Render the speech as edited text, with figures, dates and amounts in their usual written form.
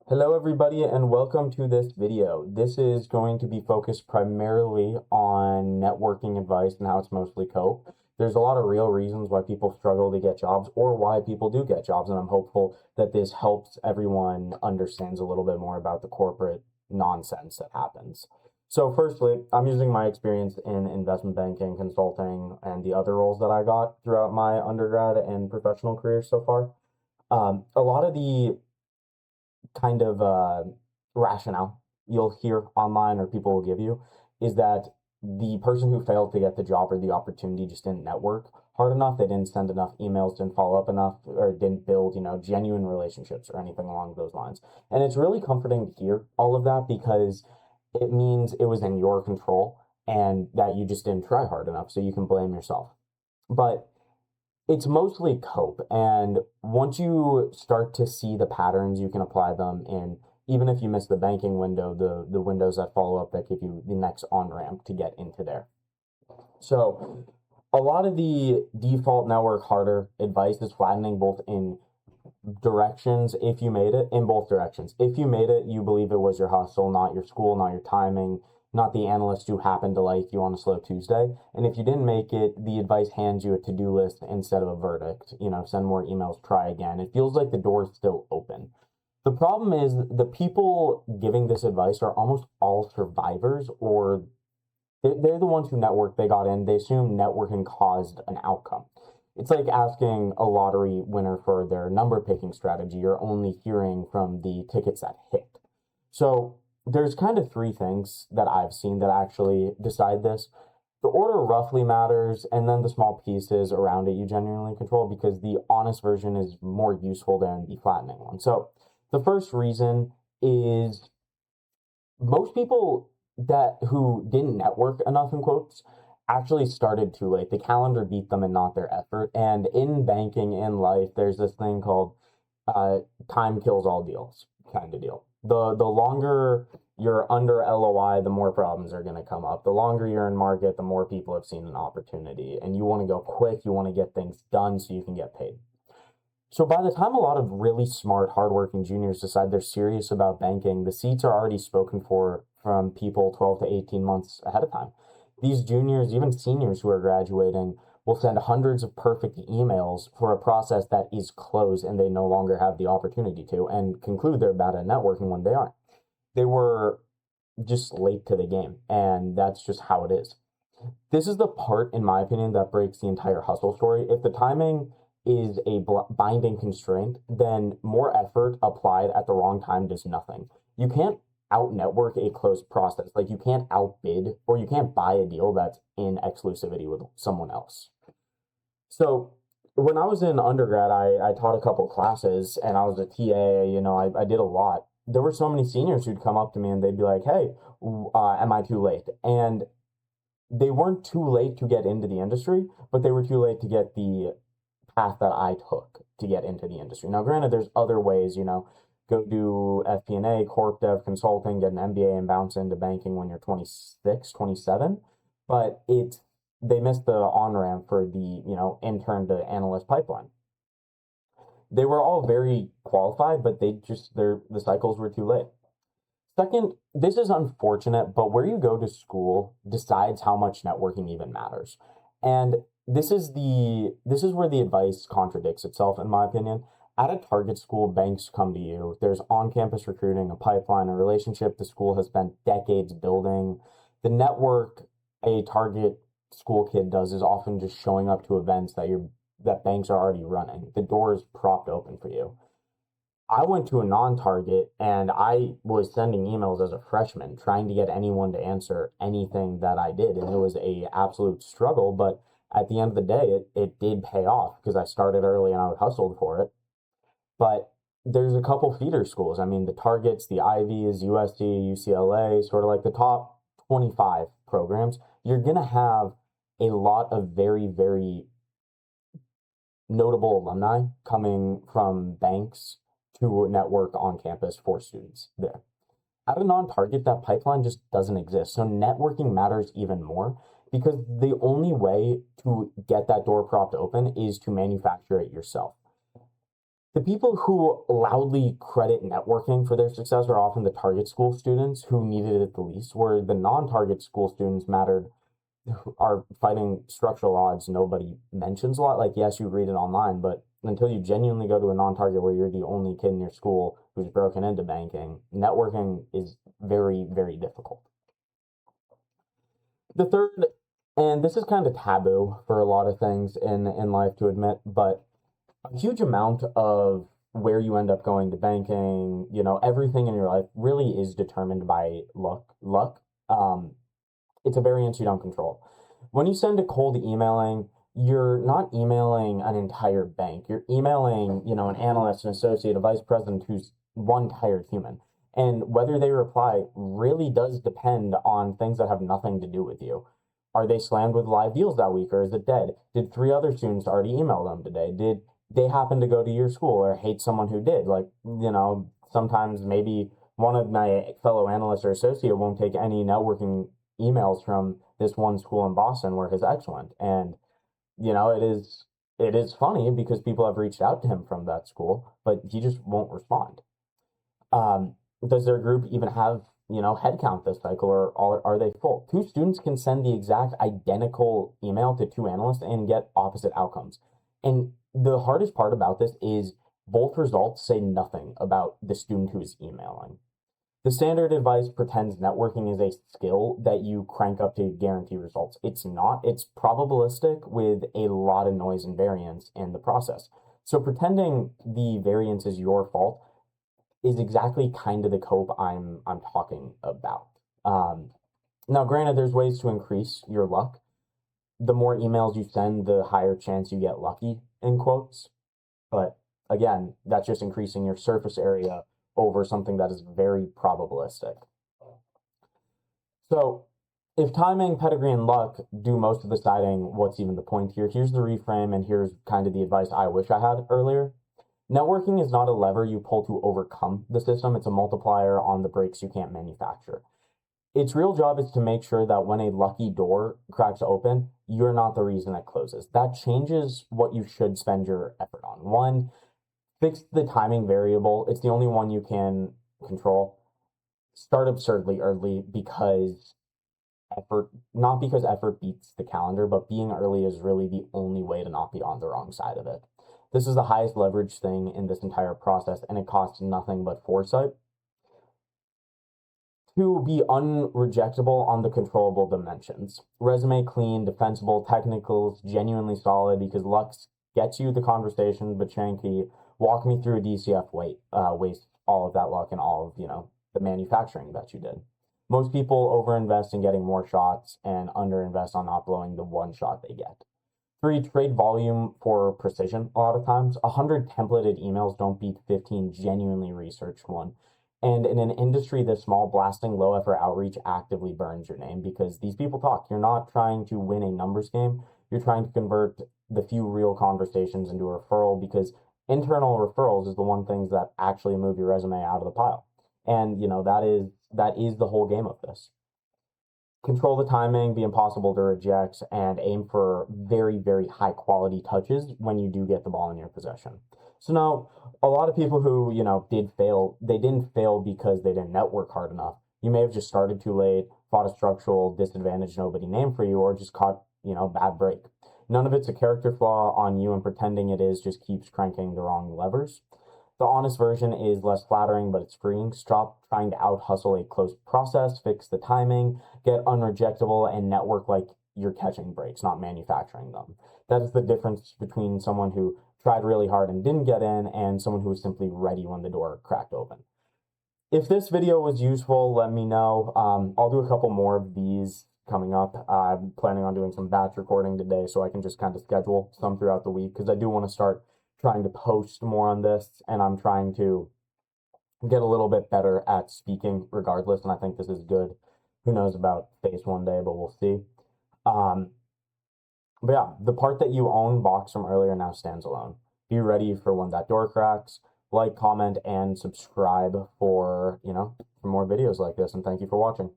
Hello everybody and welcome to this video. This is going to be focused primarily on networking advice and how it's mostly cope. There's a lot of real reasons why people struggle to get jobs or why people do get jobs, and I'm hopeful that this helps everyone understands a little bit more about the corporate nonsense that happens. So firstly, I'm using my experience in investment banking, consulting, and the other roles that I got throughout my undergrad and professional career so far. A lot of the kind of rationale you'll hear online or people will give you is that the person who failed to get the job or the opportunity just didn't network hard enough. They didn't send enough emails, didn't follow up enough, or didn't build, genuine relationships or anything along those lines. And it's really comforting to hear all of that because it means it was in your control and that you just didn't try hard enough. So you can blame yourself. But it's mostly cope. And once you start to see the patterns, you can apply them in, even if you miss the banking window, the windows that follow up that give you the next on ramp to get into there. So a lot of the default network harder advice is flattening both in directions if you made it, in both directions. If you made it, you believe it was your hustle, not your school, not your timing, not the analyst who happened to like you on a slow Tuesday. And if you didn't make it, the advice hands you a to-do list instead of a verdict. Send more emails, try again. It feels like the door's still open. The problem is the people giving this advice are almost all survivors, or they're the ones who network, they got in, they assume networking caused an outcome. It's like asking a lottery winner for their number picking strategy. You're only hearing from the tickets that hit. So there's kind of three things that I've seen that actually decide this. The order roughly matters, and then the small pieces around it you genuinely control because the honest version is more useful than the flattening one. So the first reason is most people that who didn't network enough in quotes actually started too late. The calendar beat them and not their effort. And in banking, in life, there's this thing called uh, time kills all deals kind of deal. The longer you're under LOI, the more problems are going to come up. The longer you're in market, the more people have seen an opportunity, and you want to go quick. You want to get things done so you can get paid. So by the time a lot of really smart, hardworking juniors decide they're serious about banking, the seats are already spoken for from people 12 to 18 months ahead of time. These juniors, even seniors who are graduating, will send hundreds of perfect emails for a process that is closed and they no longer have the opportunity to, and conclude they're bad at networking when they aren't. They were just late to the game, and that's just how it is. This is the part, in my opinion, that breaks the entire hustle story. If the timing is a binding constraint, then more effort applied at the wrong time does nothing. You can't out network a closed process. Like you can't outbid or you can't buy a deal that's in exclusivity with someone else. So when I was in undergrad, I taught a couple classes and I was a TA, I did a lot. There were so many seniors who'd come up to me and they'd be like, hey, am I too late? And they weren't too late to get into the industry, but they were too late to get the path that I took to get into the industry. Now, granted, there's other ways, go do FP&A, corp dev, consulting, get an MBA and bounce into banking when you're 26, 27. But they missed the on ramp for the, intern to analyst pipeline. They were all very qualified, but the cycles were too late. Second, this is unfortunate, but where you go to school decides how much networking even matters. And this is where the advice contradicts itself, in my opinion. At a target school, banks come to you. There's on-campus recruiting, a pipeline, a relationship the school has spent decades building. The network a target school kid does is often just showing up to events that banks are already running. The door is propped open for you. I went to a non-target and I was sending emails as a freshman trying to get anyone to answer anything that I did. And it was a absolute struggle, but at the end of the day, it did pay off because I started early and I hustled for it. But there's a couple feeder schools. I mean, the targets, the Ivies, USC, UCLA, sort of like the top 25 programs. You're going to have a lot of very, very notable alumni coming from banks to network on campus for students there. At a non-target, that pipeline just doesn't exist. So networking matters even more because the only way to get that door propped open is to manufacture it yourself. The people who loudly credit networking for their success are often the target school students who needed it the least, where the non-target school students are fighting structural odds nobody mentions a lot. Like, yes, you read it online, but until you genuinely go to a non-target where you're the only kid in your school who's broken into banking, networking is very, very difficult. The third, and this is kind of taboo for a lot of things in life to admit, but a huge amount of where you end up going to banking, everything in your life really is determined by luck. It's a variance you don't control. When you send a cold emailing, you're not emailing an entire bank. You're emailing, an analyst, an associate, a vice president who's one tired human. And whether they reply really does depend on things that have nothing to do with you. Are they slammed with live deals that week, or is it dead? Did 3 other students already email them today? Did they happen to go to your school or hate someone who did? Like, sometimes maybe one of my fellow analysts or associate won't take any networking emails from this one school in Boston where his ex went. And, it is funny because people have reached out to him from that school, but he just won't respond. Does their group even have, headcount this cycle, or are they full? 2 students can send the exact identical email to 2 analysts and get opposite outcomes. And the hardest part about this is both results say nothing about the student who is emailing. The standard advice pretends networking is a skill that you crank up to guarantee results. It's not. It's probabilistic with a lot of noise and variance in the process. So pretending the variance is your fault is exactly kind of the cope I'm talking about. Now, granted, there's ways to increase your luck. The more emails you send, the higher chance you get lucky, in quotes. But again, that's just increasing your surface area over something that is very probabilistic. So if timing, pedigree, and luck do most of the deciding, what's even the point here? Here's the reframe, and here's kind of the advice I wish I had earlier. Networking is not a lever you pull to overcome the system. It's a multiplier on the brakes you can't manufacture. Its real job is to make sure that when a lucky door cracks open, you're not the reason it closes. That changes what you should spend your effort on. One, fix the timing variable. It's the only one you can control. Start absurdly early not because effort beats the calendar, but being early is really the only way to not be on the wrong side of it. This is the highest leverage thing in this entire process, and it costs nothing but foresight. To be unrejectable on the controllable dimensions. Resume clean, defensible, technicals genuinely solid, because luck gets you the conversation, but Shanky, walk me through a DCF waste all of that luck and all of, the manufacturing that you did. Most people overinvest in getting more shots and underinvest on not blowing the one shot they get. 3, trade volume for precision. A lot of times, 100 templated emails don't beat 15 genuinely researched one. And in an industry this small, blasting low effort outreach actively burns your name because these people talk. You're not trying to win a numbers game. You're trying to convert the few real conversations into a referral, because internal referrals is the one thing that actually move your resume out of the pile. And, that is the whole game of this. Control the timing, be impossible to reject, and aim for very, very high quality touches when you do get the ball in your possession. So now, a lot of people who, did fail, they didn't fail because they didn't network hard enough. You may have just started too late, fought a structural disadvantage nobody named for you, or just caught, bad break. None of it's a character flaw on you, and pretending it is just keeps cranking the wrong levers. The honest version is less flattering, but it's freeing. Stop trying to out-hustle a closed process, fix the timing, get unrejectable, and network like you're catching breaks, not manufacturing them. That is the difference between someone who tried really hard and didn't get in and someone who was simply ready when the door cracked open. If this video was useful, let me know. I'll do a couple more of these coming up. I'm planning on doing some batch recording today so I can just kind of schedule some throughout the week, because I do want to start trying to post more on this, and I'm trying to get a little bit better at speaking regardless, and I think this is good. Who knows about face one day, but we'll see. But yeah, the part that you own box from earlier now stands alone. Be ready for when that door cracks. Like, comment, and subscribe for, for more videos like this, and thank you for watching.